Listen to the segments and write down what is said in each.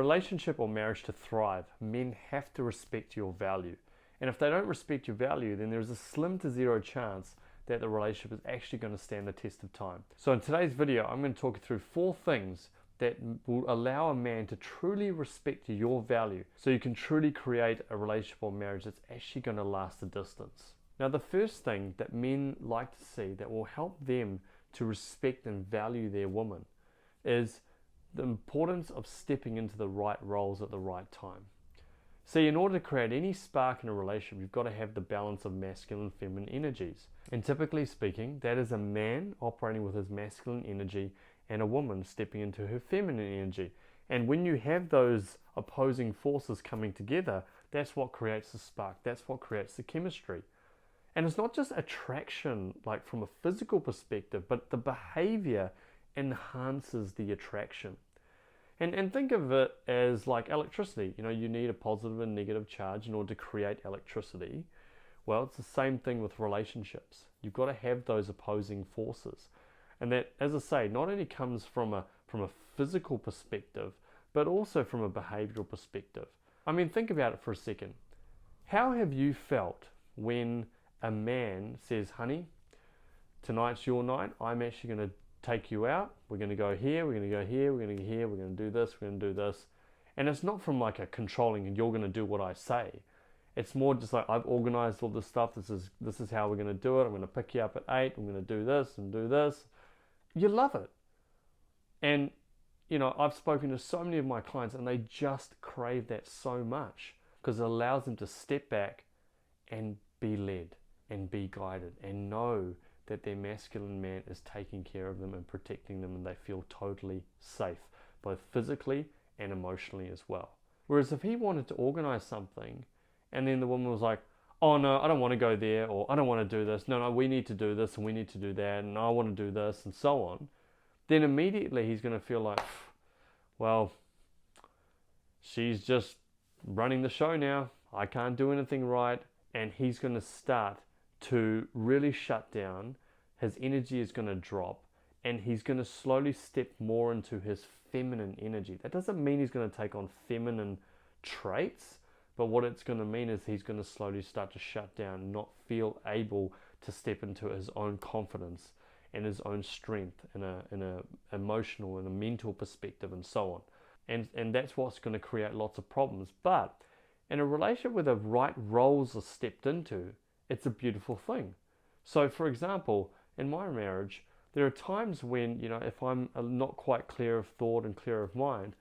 relationship or marriage to thrive, men have to respect your value. And if they don't respect your value, then there's a slim to zero chance that the relationship is actually going to stand the test of time. So in today's video, I'm going to talk you through 4 things that will allow a man to truly respect your value so you can truly create a relationship or marriage that's actually going to last a distance. Now, the first thing that men like to see that will help them to respect and value their woman is the importance of stepping into the right roles at the right time. See, in order to create any spark in a relationship, you've got to have the balance of masculine and feminine energies. And typically speaking, that is a man operating with his masculine energy and a woman stepping into her feminine energy. And when you have those opposing forces coming together, that's what creates the spark. That's what creates the chemistry. And it's not just attraction, like from a physical perspective, but the behavior enhances the attraction. And think of it as like electricity. You know, you need a positive and negative charge in order to create electricity. Well, it's the same thing with relationships. You've got to have those opposing forces. And that, as I say, not only comes from a physical perspective, but also from a behavioral perspective. I mean, think about it for a second. How have you felt when a man says, honey, tonight's your night, I'm actually going to take you out, we're going to go here, we're going to go here, we're going to go here, we're going to do this, we're going to do this. And it's not from like a controlling and you're going to do what I say. It's more just like, I've organized all this stuff, this is how we're going to do it, I'm going to pick you up at 8, I'm going to do this and do this. You love it. And you know, I've spoken to so many of my clients and they just crave that so much because it allows them to step back and be led and be guided and know that their masculine man is taking care of them and protecting them, and they feel totally safe, both physically and emotionally as well. Whereas if he wanted to organize something and then the woman was like, oh no, I don't want to go there, or I don't want to do this, no, we need to do this and we need to do that, and I want to do this and so on, then immediately he's going to feel like, well, she's just running the show now, I can't do anything right, and he's going to start to really shut down. His energy is going to drop and he's going to slowly step more into his feminine energy. That doesn't mean he's going to take on feminine traits, but what it's going to mean is he's going to slowly start to shut down, not feel able to step into his own confidence and his own strength in a emotional and a mental perspective and so on. And that's what's going to create lots of problems. But in a relationship where the right roles are stepped into, it's a beautiful thing. So for example, in my marriage, there are times when, you know, if I'm not quite clear of thought and clear of mind,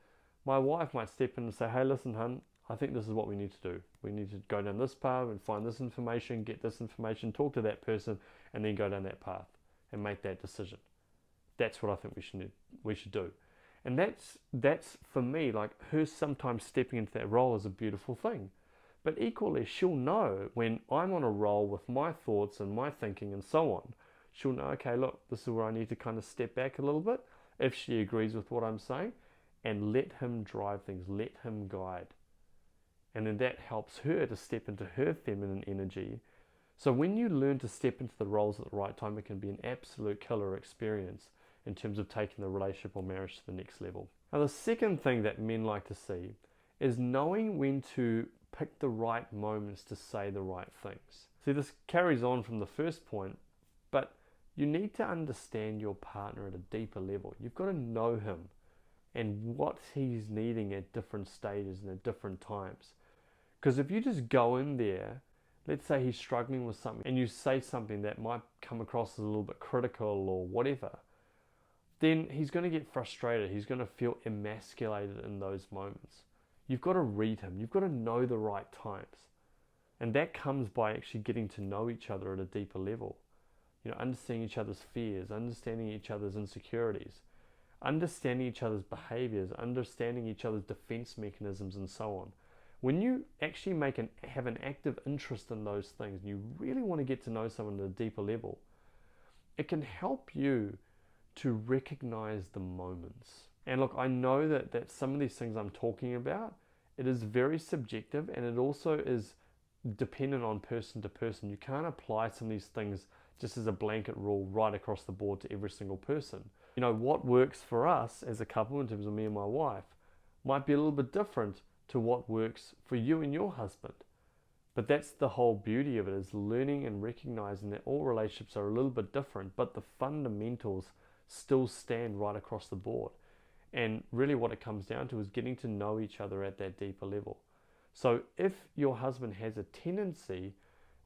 my wife might step in and say, hey, listen, hun, I think this is what we need to do. We need to go down this path and find this information, get this information, talk to that person, and then go down that path and make that decision. That's what I think we should do. And that's for me, like her sometimes stepping into that role is a beautiful thing. But equally, she'll know when I'm on a roll with my thoughts and my thinking and so on, she'll know, okay, look, this is where I need to kind of step back a little bit, if she agrees with what I'm saying, and let him drive things, let him guide. And then that helps her to step into her feminine energy. So when you learn to step into the roles at the right time, it can be an absolute killer experience in terms of taking the relationship or marriage to the next level. Now, the second thing that men like to see is knowing when to pick the right moments to say the right things. See, this carries on from the first point, but you need to understand your partner at a deeper level. You've got to know him and what he's needing at different stages and at different times. Because if you just go in there, let's say he's struggling with something and you say something that might come across as a little bit critical or whatever, then he's going to get frustrated. He's going to feel emasculated in those moments. You've got to read him. You've got to know the right times. And that comes by actually getting to know each other at a deeper level. You know, understanding each other's fears, understanding each other's insecurities, understanding each other's behaviors, understanding each other's defense mechanisms and so on. When you actually have an active interest in those things, and you really want to get to know someone at a deeper level, it can help you to recognize the moments. And look, I know that some of these things I'm talking about, it is very subjective and it also is dependent on person to person. You can't apply some of these things just as a blanket rule right across the board to every single person. You know, what works for us as a couple in terms of me and my wife might be a little bit different to what works for you and your husband. But that's the whole beauty of it, is learning and recognizing that all relationships are a little bit different, but the fundamentals still stand right across the board. And really what it comes down to is getting to know each other at that deeper level. So if your husband has a tendency,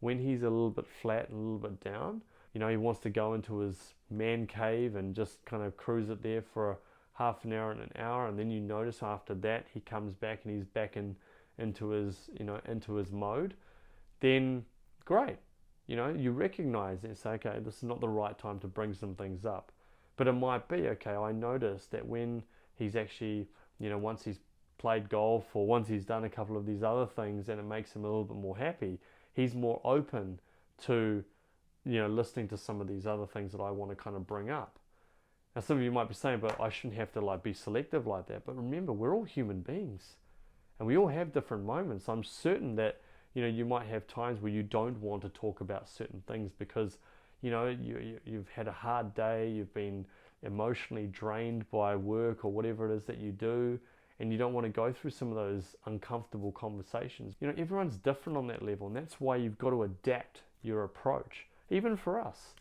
when he's a little bit flat and a little bit down, he wants to go into his man cave and just kind of cruise it there for half an hour and an hour, and then you notice after that he comes back and he's back into his mode, then great. You recognize it and say, okay, this is not the right time to bring some things up. But it might be, okay, I noticed that when he's actually, once he's played golf or once he's done a couple of these other things and it makes him a little bit more happy, he's more open to, listening to some of these other things that I want to kind of bring up. Now, some of you might be saying, but I shouldn't have to be selective like that. But remember, we're all human beings and we all have different moments. I'm certain that, you might have times where you don't want to talk about certain things because, you've had a hard day, you've been emotionally drained by work or whatever it is that you do, and you don't want to go through some of those uncomfortable conversations. Everyone's different on that level, and that's why you've got to adapt your approach. Even for us,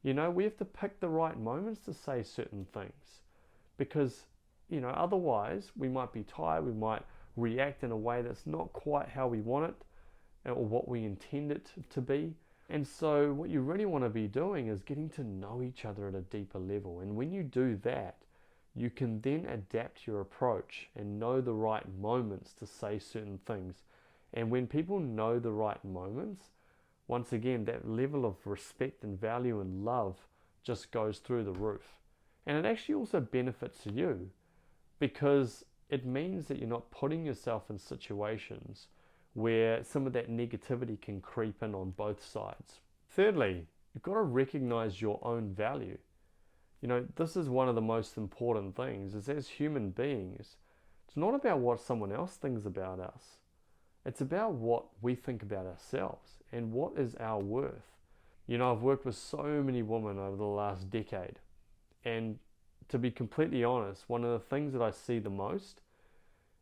we have to pick the right moments to say certain things because, otherwise we might be tired, we might react in a way that's not quite how we want it or what we intend it to be. And so what you really want to be doing is getting to know each other at a deeper level. And when you do that, you can then adapt your approach and know the right moments to say certain things. And when people know the right moments, once again, that level of respect and value and love just goes through the roof. And it actually also benefits you because it means that you're not putting yourself in situations where some of that negativity can creep in on both sides. Thirdly, you've got to recognize your own value. This is one of the most important things, is as human beings, it's not about what someone else thinks about us. It's about what we think about ourselves and what is our worth. I've worked with so many women over the last decade, and to be completely honest, one of the things that I see the most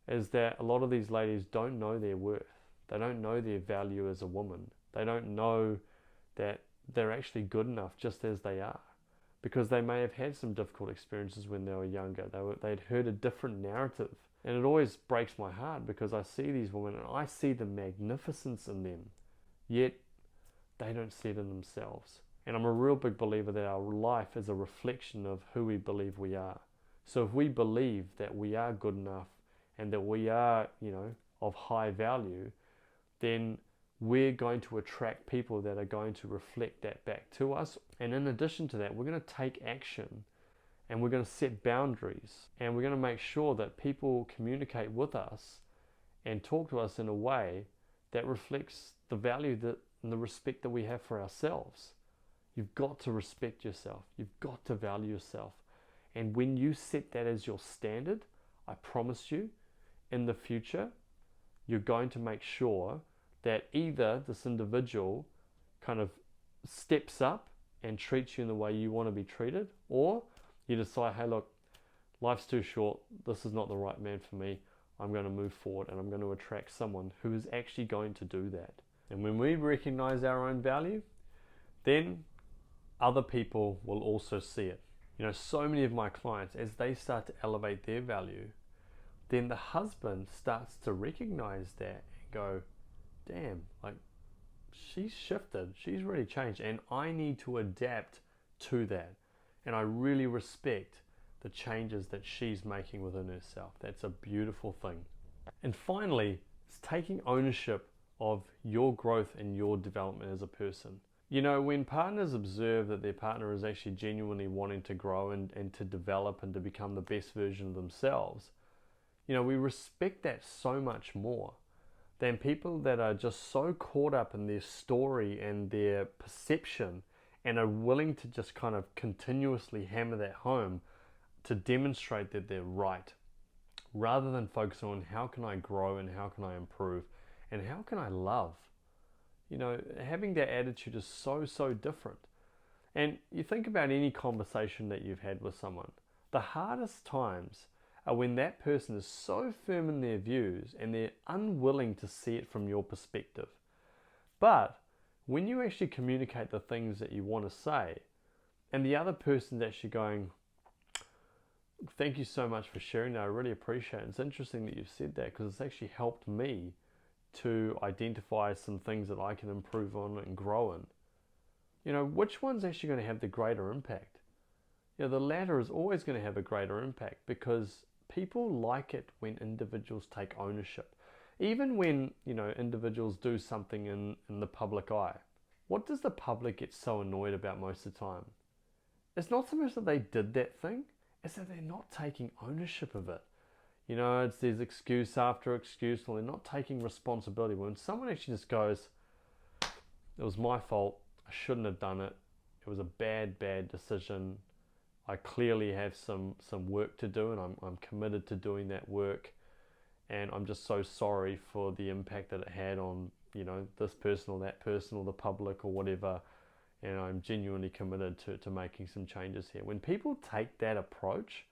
is that a lot of these ladies don't know their worth. They don't know their value as a woman. They don't know that they're actually good enough just as they are, because they may have had some difficult experiences when they were younger. They'd heard a different narrative. And it always breaks my heart because I see these women and I see the magnificence in them, yet they don't see it in themselves. And I'm a real big believer that our life is a reflection of who we believe we are. So if we believe that we are good enough and that we are, of high value, then we're going to attract people that are going to reflect that back to us. And in addition to that, we're going to take action and we're going to set boundaries and we're going to make sure that people communicate with us and talk to us in a way that reflects the value and the respect that we have for ourselves. You've got to respect yourself. You've got to value yourself. And when you set that as your standard, I promise you, in the future, you're going to make sure that either this individual kind of steps up and treats you in the way you want to be treated, or you decide, hey, look, life's too short. This is not the right man for me. I'm going to move forward and I'm going to attract someone who is actually going to do that. And when we recognize our own value, then other people will also see it. So many of my clients, as they start to elevate their value, then the husband starts to recognize that and go, damn, she's shifted, she's really changed, and I need to adapt to that. And I really respect the changes that she's making within herself. That's a beautiful thing. And finally, it's taking ownership of your growth and your development as a person. When partners observe that their partner is actually genuinely wanting to grow and to develop and to become the best version of themselves, we respect that so much more than people that are just so caught up in their story and their perception and are willing to just kind of continuously hammer that home to demonstrate that they're right, rather than focus on how can I grow and how can I improve and how can I love. Having that attitude is so different. And you think about any conversation that you've had with someone, the hardest times are when that person is so firm in their views and they're unwilling to see it from your perspective. But when you actually communicate the things that you want to say, and the other person's actually going, thank you so much for sharing that, I really appreciate it. It's interesting that you've said that, because it's actually helped me to identify some things that I can improve on and grow in. You know, which one's actually going to have the greater impact? You know, the latter is always going to have a greater impact, because people like it when individuals take ownership. Even when, you know, individuals do something in the public eye, what does the public get so annoyed about most of the time? It's not so much that they did that thing, it's that they're not taking ownership of it. You know, there's excuse after excuse, or they're not taking responsibility. When someone actually just goes, it was my fault, I shouldn't have done it, it was a bad decision, I clearly have some work to do, and I'm committed to doing that work, and I'm just so sorry for the impact that it had on, you know, this person or that person or the public or whatever, and I'm genuinely committed to making some changes here. When people take that approach,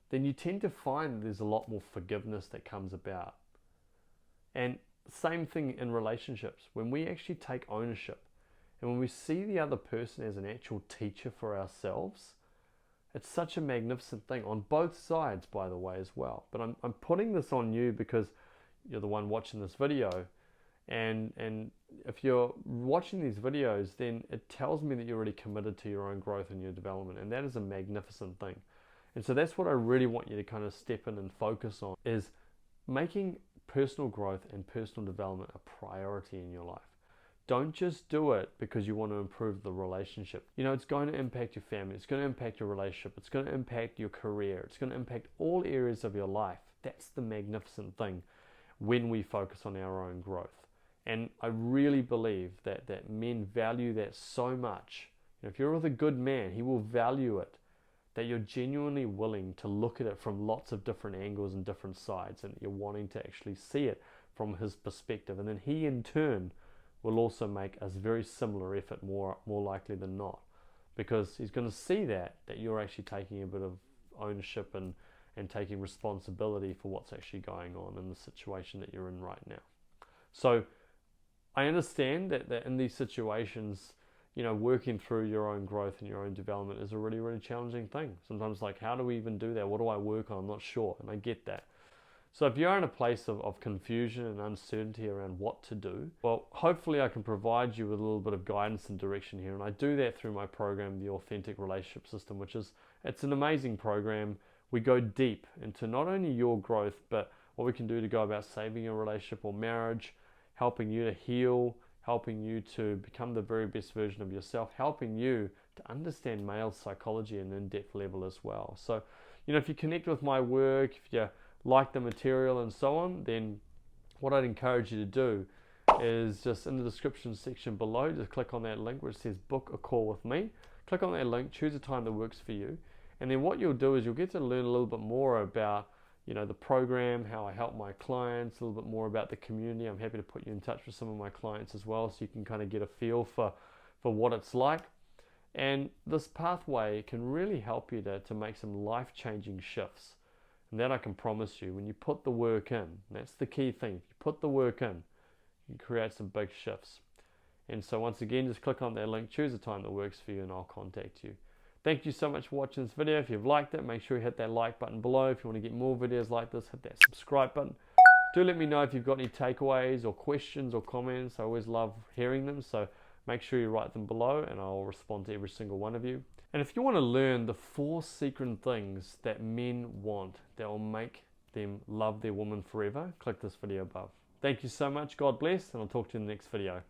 then you tend to find that there's a lot more forgiveness that comes about. And same thing in relationships. When we actually take ownership, and when we see the other person as an actual teacher for ourselves, it's such a magnificent thing on both sides, by the way, as well. But I'm putting this on you because you're the one watching this video. And if you're watching these videos, then it tells me that you're really committed to your own growth and your development. And that is a magnificent thing. And so that's what I really want you to kind of step in and focus on, is making personal growth and personal development a priority in your life. Don't just do it because you want to improve the relationship. You know, it's going to impact your family. It's going to impact your relationship. It's going to impact your career. It's going to impact all areas of your life. That's the magnificent thing when we focus on our own growth. And I really believe that men value that so much. You know, if you're with a good man, he will value it, that you're genuinely willing to look at it from lots of different angles and different sides, and you're wanting to actually see it from his perspective. And then he in turn will also make a very similar effort, more likely than not, because he's going to see that you're actually taking a bit of ownership and taking responsibility for what's actually going on in the situation that you're in right now. So I understand that in these situations, you know, working through your own growth and your own development is a really, really challenging thing. Sometimes, like, how do we even do that? What do I work on? I'm not sure, and I get that. So if you're in a place of confusion and uncertainty around what to do, well, hopefully I can provide you with a little bit of guidance and direction here. And I do that through my program, The Authentic Relationship System, it's an amazing program. We go deep into not only your growth, but what we can do to go about saving your relationship or marriage, helping you to heal, helping you to become the very best version of yourself, helping you to understand male psychology at an in-depth level as well. So, you know, if you connect with my work, if you like the material and so on, then what I'd encourage you to do is just in the description section below, just click on that link where it says book a call with me. Click on that link, choose a time that works for you, and then what you'll do is you'll get to learn a little bit more about, you know, the program, how I help my clients, a little bit more about the community. I'm happy to put you in touch with some of my clients as well, so you can kind of get a feel for what it's like. And this pathway can really help you to make some life-changing shifts. And that I can promise you, when you put the work in, that's the key thing. If you put the work in, you can create some big shifts. And so once again, just click on that link, choose a time that works for you, and I'll contact you. Thank you so much for watching this video. If you've liked it, make sure you hit that like button below. If you want to get more videos like this, hit that subscribe button. Do let me know if you've got any takeaways or questions or comments. I always love hearing them, so make sure you write them below and I'll respond to every single one of you. And if you want to learn the 4 secret things that men want that will make them love their woman forever, click this video above. Thank you so much. God bless, and I'll talk to you in the next video.